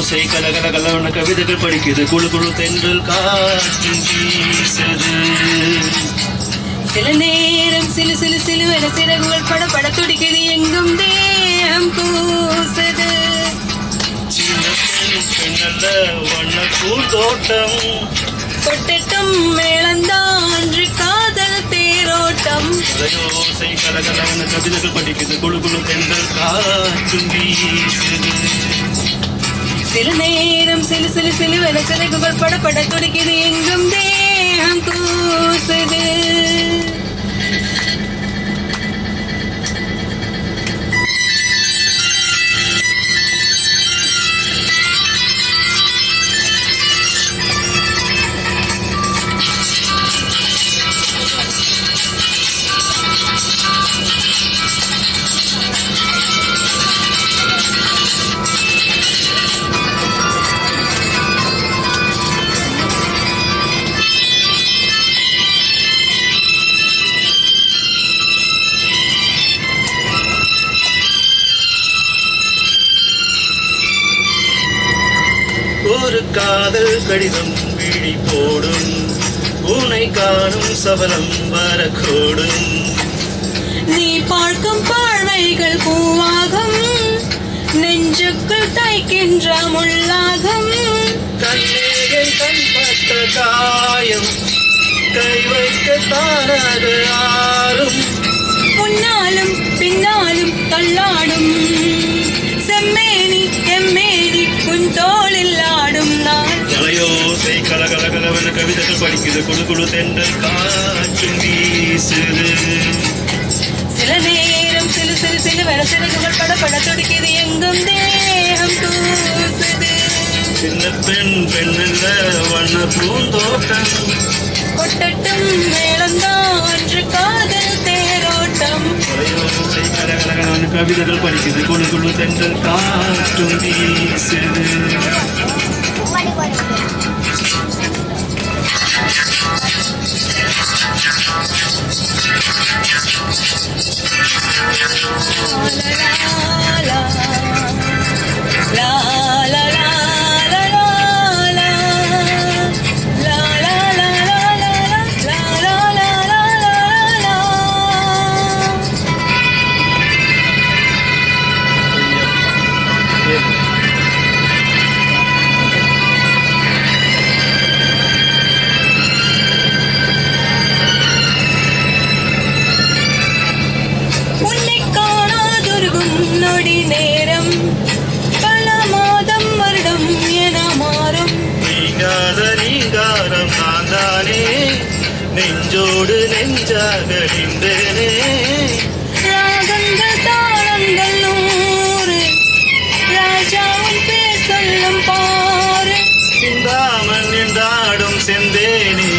வளையோசை கலகல கலவன கவிதைகள் படிக்குது குழு குழு தென்றல் காற்றும் வீசுது. சில நேரம் சிலு சிலு சிலுவென சிறகுகள் பட பட துடிக்குது எங்கும் தேகம் கூசுது. சின்ன பெண்ணல்ல வண்ண பூந்தோட்டம் கொட்டட்டும் மேளந்தான்று காதல் தேரோட்டம். வளையோசை கலகலவன கவிதைகள் படிக்குது குழு குழு தென்றல் காற்றும் வீசுது. சில நேரம் சிலு சிலு சிலுவென சிறகுகள் பட பட துடிக்குது எங்கும் தேகம் கூசுது. ஒரு காதல் கடிதம் விழி போடும் உனை காணும் சபலம் வரக்கூடும். நீ பார்க்கும் பார்வைகள் பூவாகும் நெஞ்சுக்குள் தைக்கின்ற முள்ளாகும். கண்ணேகை கண்பட்ட காயம் கை வைக்க தானாக ஆறும். முன்னாலும் பின்னாலும் தள்ளாடும் செம்மேனி எம்மேனி உன் தோளில் ஆடும் நான். வளையோசை கலகல கலவன கவிதைகள் படிக்குது குழு குழு தென்றல் காற்றும் வீசுது. சில நேரம் சிலு சிலு சிலுவென சிறகுகள் பட பட துடிக்குது எங்கும் தேகம் கூசுது. சின்ன பெண்ணல்ல வண்ண பூந்தோட்டம் கொட்டட்டும் மேளந்தான்று காதல் தேரோட்டம். வளையோசை கலகல கலவன கவிதைகள் படிக்குது குழு குழு தென்றல் காற்றும் வீசுது. உன்னை காணாதொருகும் நொடி நேரம் பல மாதம் வருடம் என மாறும். நீங்காத நீங்காரம் நான் தானே நெஞ்சோடு நெஞ்சாக நின்றேனே. ராகங்கள் தாளங்கள் நூறு ராஜாவின் பேர் சொல்லும் பாரு. சிந்தாமல் நின்றாடும் செந்தேனே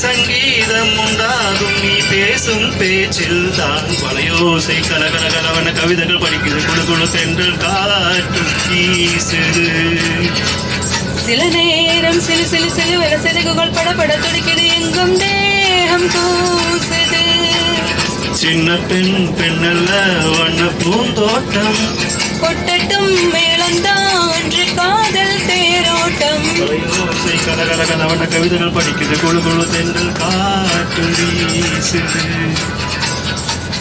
சங்கீதம் உண்டாகும் நீ பேசும் பேச்சில் தான். வளையோசை கலகல கலவன கவிதைகள் படிக்குது குழு குழு தென்றல் காற்றும் வீசுது. சில நேரம் சிலு சிலு சிலுவென சிறகுகள் பட பட துடிக்குது எங்கும் தேகம் கூசுது. சின்ன பெண்ணல்ல வண்ண பூந்தோட்டம் கொட்டட்டும் மேளந்தான்று காதல் தேரோட்டம். வளையோசை கலகல கலவன கவிதைகள் படிக்குது குழு குழு தென்றல் காற்றும் வீசுது.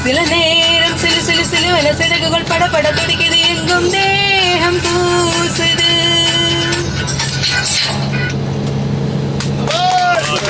சில நேரம் சிலு சிலு சிலுவென சிறகுகள் பட பட துடிக்குது எங்கும் தேகம் கூசுது.